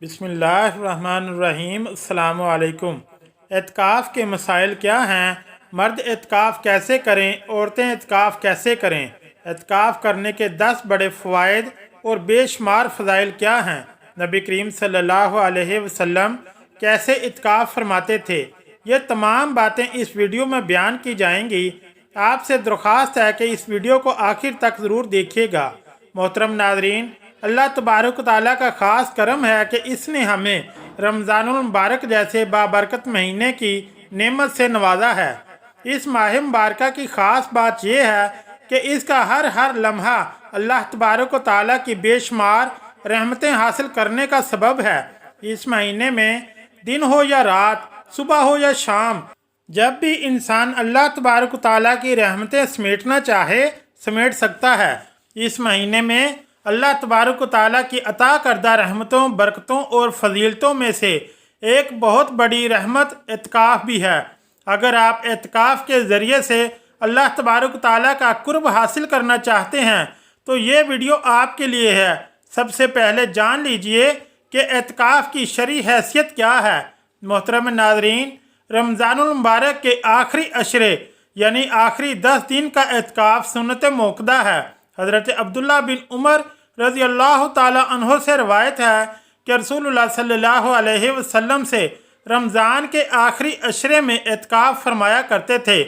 बिस्मिल्लाहिर्रहमानिर्रहीम। अस्सलामु अलैकुम। एतकाफ़ के मसाइल क्या हैं? मर्द एतकाफ़ कैसे करें? औरतें एतकाफ़ कैसे करें? एतकाफ़ करने के 10 बड़े फ़वाइद और बेशुमार फ़ज़ाइल क्या हैं? नबी करीम सल्लल्लाहु अलैहि वसल्लम कैसे एतकाफ़ फरमाते थे? ये तमाम बातें इस वीडियो में बयान की जाएंगी। आपसे दरख्वास्त है कि इस वीडियो को आखिर तक ज़रूर देखिएगा। मोहतरम नाज़रीन, अल्लाह तबारक ताला का ख़ास करम है कि इसने हमें रमज़ानुल मुबारक जैसे बाबरकत महीने की नेमत से नवाजा है। इस माह मुबारक की ख़ास बात यह है कि इसका हर लम्हा अल्लाह तबारक ताला की बेशुमार रहमतें हासिल करने का सबब है। इस महीने में दिन हो या रात, सुबह हो या शाम, जब भी इंसान अल्लाह तबारक ताला की रहमतें समेटना चाहे समेट सकता है। इस महीने में अल्लाह तबारक ताला की अता करदा रहमतों, बरकतों और फजीलतों में से एक बहुत बड़ी रहमत एतकाफ़ भी है। अगर आप एतकाफ़ के ज़रिए से अल्लाह तबारक ताला का कुर्ब हासिल करना चाहते हैं तो ये वीडियो आपके लिए है। सबसे पहले जान लीजिए कि एतकाफ़ की शरई हैसियत क्या है। मोहतरम नाज़रीन, रमज़ानुल मुबारक के आखिरी अशरे यानी आखिरी 10 दिन का एतकाफ़ सुन्नत मौक़दा है। हज़रत अब्दुल्ला बिन उमर रज़ी अल्लाह ताला अन्हो से रवायत है कि रसूलुल्लाह सल्लल्लाहु अलैहि वसल्लम से रमज़ान के आखिरी अशरे में एतकाफ़ फरमाया करते थे।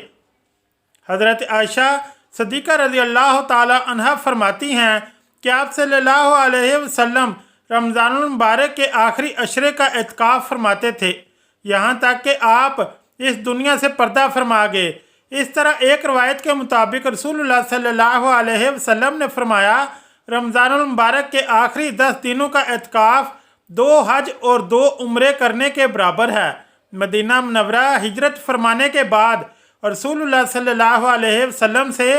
हज़रत आयशा सदीक़ा रज़ी अल्लाह ताला अन्हा फरमाती हैं कि आप सल्लल्लाहु अलैहि वसल्लम रमज़ानुल मुबारक के आखिरी अशरे का एतकाफ़ फरमाते थे, यहाँ तक कि आप इस दुनिया से पर्दा फरमा गए। इस तरह एक रवायत के मुताबिक रसूलुल्लाह सल्लल्लाहु अलैहि वसल्लम ने फरमाया, रमज़ानुल मुबारक के आखिरी 10 दिनों का एतकाफ़ 2 हज और 2 उम्रे करने के बराबर है। मदीना मुनव्वरा हिजरत फरमाने के बाद रसूलुल्लाह सल्लल्लाहु अलैहि वसल्लम से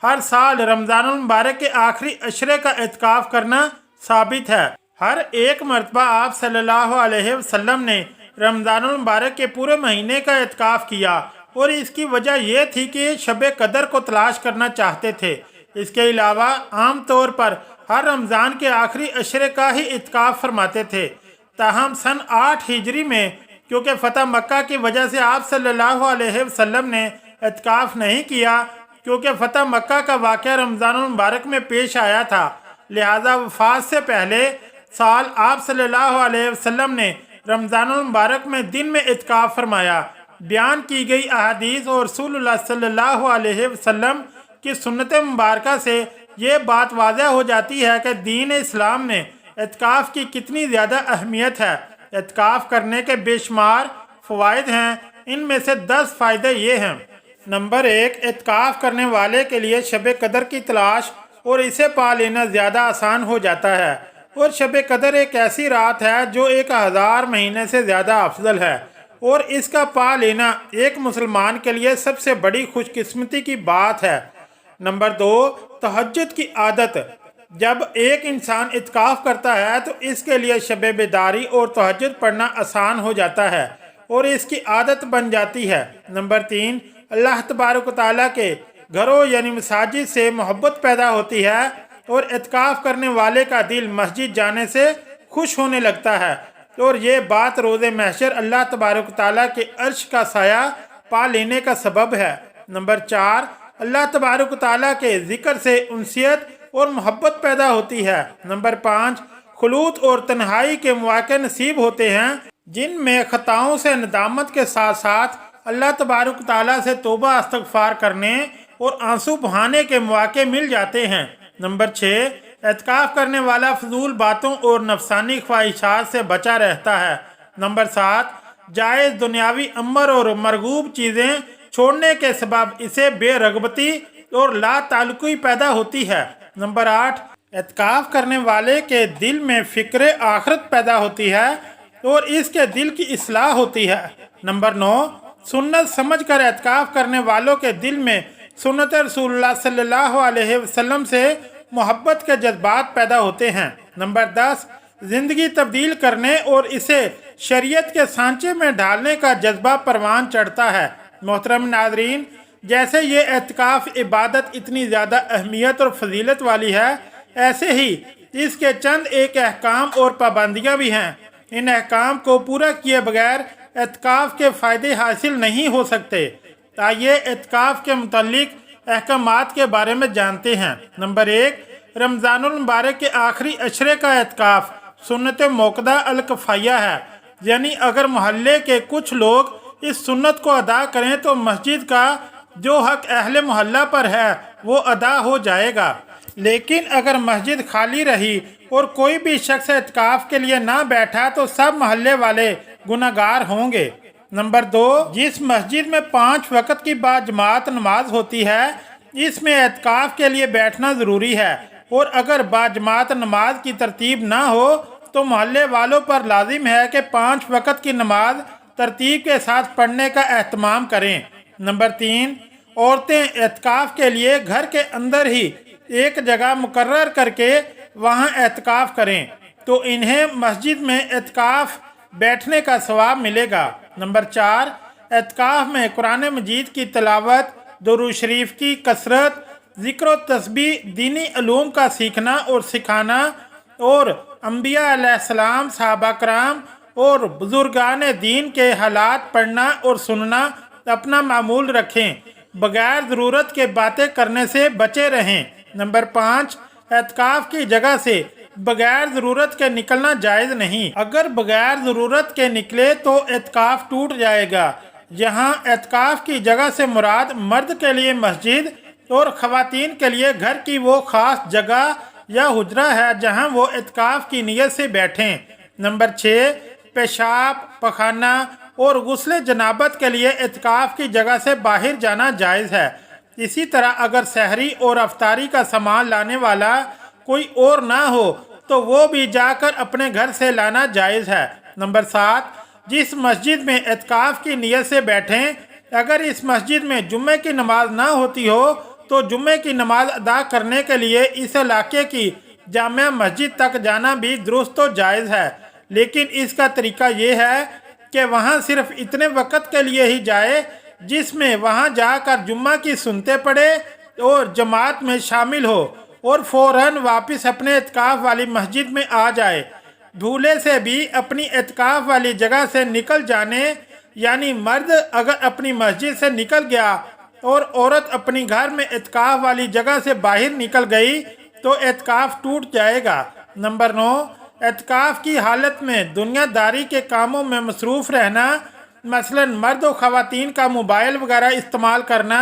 हर साल रमज़ानुल मुबारक के आखिरी अशरे का एतकाफ़ करना साबित है। हर एक मरतबा आप सल्लल्लाहु अलैहि वसल्लम ने रमज़ानुल मुबारक के पूरे महीने का एतकाफ़ किया और इसकी वजह यह थी कि शब कदर को तलाश करना चाहते थे। इसके अलावा आम तौर पर हर रमज़ान के आखिरी अशरे का ही इत्काफ़ फरमाते थे। ताहम सन 8 हिजरी में क्योंकि फ़तह मक्का की वजह से आप सल्लल्लाहु अलैहि वसल्लम ने इत्काफ़ नहीं किया, क्योंकि फ़तह मक्का का वाक़या रमज़ानुल मुबारक में पेश आया था, लिहाजा वफ़ात से पहले साल आप सल्लल्लाहु अलैहि वसल्लम ने रमज़ानुल मुबारक में दिन में इत्काफ़ फरमाया। बयान की गई अहादीस और रसूलुल्लाह सल्लल्लाहु अलैहि वसल्लम की सुन्नत मुबारक से ये बात वाज़ह हो जाती है कि दीन इस्लाम ने इत्काफ़ की कितनी ज़्यादा अहमियत है। इत्काफ़ करने के बेशुमार फ़वाइद हैं, इनमें से 10 फ़ायदे ये हैं। नंबर 1, इत्काफ़ करने वाले के लिए शब कदर की तलाश और इसे पा लेना ज़्यादा आसान हो जाता है। और शब कदर एक ऐसी रात है जो 1000 महीने से ज़्यादा अफजल है और इसका पा लेना एक मुसलमान के लिए सबसे बड़ी खुशकिस्मती की बात है। नंबर 2, तहज्जुद की आदत। जब एक इंसान इत्काफ़ करता है तो इसके लिए शब बेदारी और तहज्जुद पढ़ना आसान हो जाता है और इसकी आदत बन जाती है। नंबर 3, अल्लाह तबारक ताला के घरों यानी मसाजिद से मोहब्बत पैदा होती है और इत्काफ़ करने वाले का दिल मस्जिद जाने से खुश होने लगता है और ये बात रोज़े महशर अल्लाह तबारक ताला के अर्श का साया पा लेने का सबब है। नंबर 4, अल्लाह तबारक ताला के ज़िक्र से उनसियत और मोहब्बत पैदा होती है। नंबर 5, खुलूत और तन्हाई के मौके नसीब होते हैं जिनमें ख़ताओं से नदामत के साथ साथ अल्लाह तबारक ताला से तौबा इस्तग़फ़ार करने और आंसू बहाने के मौके मिल जाते हैं। नंबर 6, एतकाफ़ करने वाला फजूल बातों और नफसानी ख्वाहिशात से बचा रहता है। नंबर 7, जायज़ दुनियावी अमर और मरगूब चीज़ें छोड़ने के सबब इसे बेरगबती और ला ताल्लुकी पैदा होती है। नंबर 8, एतकाफ़ करने वाले के दिल में फ़िक्र आखिरत पैदा होती है और इसके दिल की इस्लाह होती है। नंबर 9, सुन्नत समझ कर एतकाफ़ करने वालों के दिल में सुन्नत रसूलुल्लाह सल्लल्लाहु अलैहि वसल्लम से मोहब्बत के जज्बात पैदा होते हैं। नंबर 10, ज़िंदगी तब्दील करने और इसे शरीयत के सांचे में ढालने का जज्बा परवान चढ़ता है। मोहतरम नाज़रीन, जैसे ये एतकाफ़ इबादत इतनी ज़्यादा अहमियत और फजीलत वाली है, ऐसे ही इसके चंद एक अहकाम और पाबंदियाँ भी हैं। इन अहकाम को पूरा किए बगैर एतकाफ़ के फ़ायदे हासिल नहीं हो सकते। आइए एतकाफ़ के मुतालिक अहकामात के बारे में जानते हैं। नंबर 1, रमज़ानुल मुबारक के आखिरी अशरे का एतकाफ़ सुन्नत मौक़दा अल कफ़ाया है, यानी अगर मोहल्ले के कुछ लोग इस सुन्नत को अदा करें तो मस्जिद का जो हक अहले मोहल्ला पर है वो अदा हो जाएगा। लेकिन अगर मस्जिद खाली रही और कोई भी शख्स एतकाफ़ के लिए ना बैठा तो सब मोहल्ले वाले गुनाहगार होंगे। नंबर 2, जिस मस्जिद में 5 वक्त की बाजमात नमाज होती है इसमें एतकाफ़ के लिए बैठना ज़रूरी है, और अगर बाजमात नमाज की तरतीब ना हो तो मोहल्ले वालों पर लाजिम है कि 5 वक्त की नमाज तरतीब के साथ पढ़ने का एहतमाम करें। नंबर 3, औरतें एतकाफ़ के लिए घर के अंदर ही एक जगह मुकर्रर करके वहाँ एतकाफ़ करें तो इन्हें मस्जिद में एतकाफ़ बैठने का सवाब मिलेगा। नंबर 4, एतकाफ़ में कुरान मजीद की तिलावत, दुरूद शरीफ की कसरत, ज़िक्र व तस्बीह, दीनी उलूम का सीखना और सिखाना, और अम्बिया अलैहिस्सलाम, सहाबा कराम और बुजुर्गान दीन के हालात पढ़ना और सुनना अपना मामूल रखें। बगैर ज़रूरत के बातें करने से बचे रहें। नंबर 5, एतकाफ़ की जगह से बगैर ज़रूरत के निकलना जायज़ नहीं। अगर बगैर ज़रूरत के निकले तो एतकाफ़ टूट जाएगा। यहाँ एतकाफ़ की जगह से मुराद मर्द के लिए मस्जिद और ख़वातीन के लिए घर की वो ख़ास जगह या हुजरा है जहाँ वो एतकाफ़ की नीयत से बैठें। नंबर 6, पेशाब, पखाना और गुस्ल जनाबत के लिए एतकाफ़ की जगह से बाहर जाना जायज़ है। इसी तरह अगर सहरी और अफ्तारी का सामान लाने वाला कोई और ना हो तो वो भी जाकर अपने घर से लाना जायज़ है। नंबर 7, जिस मस्जिद में एतकाफ़ की नीयत से बैठें, अगर इस मस्जिद में जुम्मे की नमाज ना होती हो तो जुम्मे की नमाज अदा करने के लिए इस इलाके की जामिया मस्जिद तक जाना भी दुरुस्त व जायज़ है, लेकिन इसका तरीका ये है कि वहाँ सिर्फ इतने वक्त के लिए ही जाए जिसमें वहाँ जाकर जुम्मा की सुनते पढ़े और जमात में शामिल हो और फ़ौरन वापस अपने एतकाफ़ वाली मस्जिद में आ जाए। भूले से भी अपनी एतकाफ़ वाली जगह से निकल जाने, यानी मर्द अगर अपनी मस्जिद से निकल गया और औरत अपनी घर में एतकाफ़ वाली जगह से बाहर निकल गई तो एतकाफ़ टूट जाएगा। नंबर 9, एतकाफ़ की हालत में दुनियादारी के कामों में मसरूफ़ रहना, मसलन मर्द और ख़वातीन का मोबाइल वगैरह इस्तेमाल करना,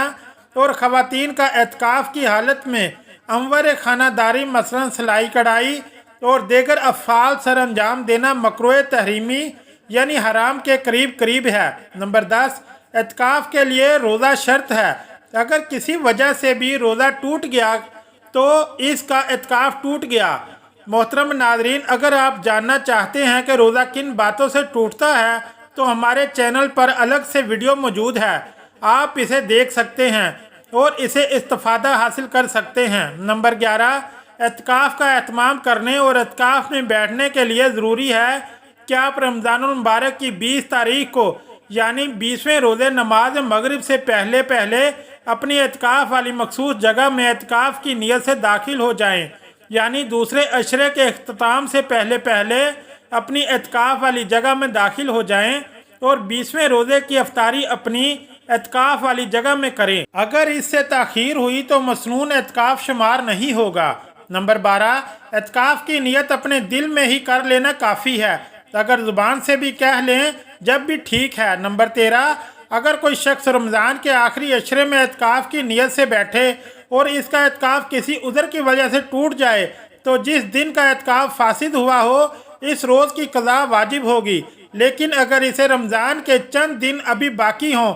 और ख़वातीन का एतकाफ़ की हालत में अमवर खानादारी मसलन सिलाई कढ़ाई और देगर अफ़ाल सर अंजाम देना मकरूह तहरीमी यानी हराम के करीब करीब है। नंबर 10, एतकाफ़ के लिए रोज़ा शर्त है। अगर किसी वजह से भी रोज़ा टूट गया तो इसका एतकाफ़ टूट गया। मोहतरम नाज़रीन, अगर आप जानना चाहते हैं कि रोज़ा किन बातों से टूटता है तो हमारे चैनल पर अलग से वीडियो मौजूद है, आप इसे देख सकते हैं और इसे इस्तिफ़ादा हासिल कर सकते हैं। नंबर 11, एतकाफ़ का एहतमाम करने और एतकाफ़ में बैठने के लिए ज़रूरी है कि आप रमज़ानुल मुबारक की 20 तारीख को यानी 20वें रोज़े नमाज मगरिब से पहले पहले अपनी एतकाफ़ वाली मखसूस जगह में एतकाफ़ की नीयत से दाखिल हो जाएं, यानी दूसरे अशरे के इख्तिताम से पहले पहले अपनी एतकाफ़ वाली जगह में दाखिल हो जाएं और 20वें रोज़े की अफ्तारी अपनी एतकाफ़ वाली जगह में करें। अगर इससे ताख़ीर हुई तो मसनून एतकाफ़ शुमार नहीं होगा। नंबर 12, एतकाफ़ की नीयत अपने दिल में ही कर लेना काफ़ी है, अगर ज़ुबान से भी कह लें जब भी ठीक है। नंबर 13, अगर कोई शख्स रमज़ान के आखिरी अशरे में एतकाफ़ की नीयत से बैठे और इसका एतकाफ़ किसी उज़र की वजह से टूट जाए तो जिस दिन का एतकाफ़ फासिद हुआ हो इस रोज़ की क़ज़ा वाजिब होगी, लेकिन अगर इसे रमज़ान के चंद दिन अभी बाकी हों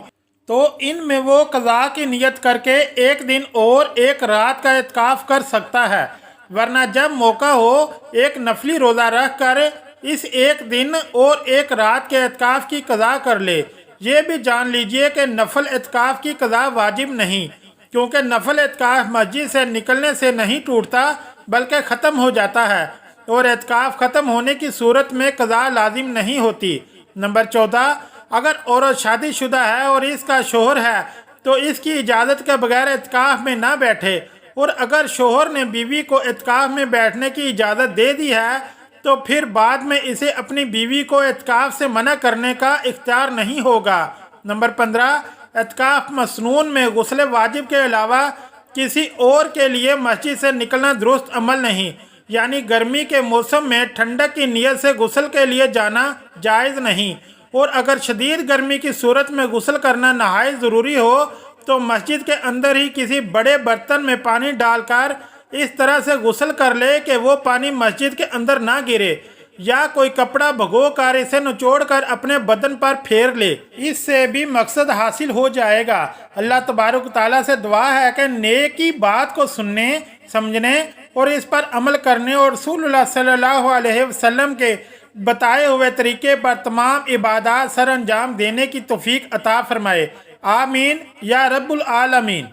तो इनमें वो क़ज़ा की नीयत करके एक दिन और एक रात का एतकाफ़ कर सकता है, वरना जब मौका हो एक नफली रोज़ा रख कर इस एक दिन और एक रात के एतकाफ़ की क़ज़ा कर ले। ये भी जान लीजिए कि नफल एतकाफ़ की क़ज़ा वाजिब नहीं, क्योंकि नफल एतकाफ़ मस्जिद से निकलने से नहीं टूटता बल्कि ख़त्म हो जाता है और एतकाफ़ ख़त्म होने की सूरत में क़ज़ा लाजिम नहीं होती। नंबर 14, अगर औरत शादीशुदा है और इसका शोहर है तो इसकी इजाज़त के बगैर एतकाफ़ में ना बैठे, और अगर शोहर ने बीवी को एतकाफ़ में बैठने की इजाज़त दे दी है تو پھر بعد میں اسے اپنی بیوی کو اعتکاف سے منع کرنے کا اختیار نہیں ہوگا۔ نمبر 15، اعتکاف مسنون میں غسل واجب کے علاوہ کسی اور کے لیے مسجد سے نکلنا درست عمل نہیں، یعنی گرمی کے موسم میں ٹھنڈک کی نیت سے غسل کے لیے جانا جائز نہیں، اور اگر شدید گرمی کی صورت میں غسل کرنا نہایت ضروری ہو تو مسجد کے اندر ہی کسی بڑے برتن میں پانی ڈال کر اس طرح سے غسل کر لے کہ وہ پانی مسجد کے اندر نہ گرے، یا کوئی کپڑا بھگو کر اسے نچوڑ کر اپنے بدن پر پھیر لے، اس سے بھی مقصد حاصل ہو جائے گا۔ اللہ تبارک و تعالیٰ سے دعا ہے کہ نیکی بات کو سننے، سمجھنے اور اس پر عمل کرنے اور رسول اللہ صلی اللہ علیہ وسلم کے بتائے ہوئے طریقے پر تمام عبادات سر انجام دینے کی توفیق عطا فرمائے، آمین یا رب العالمین۔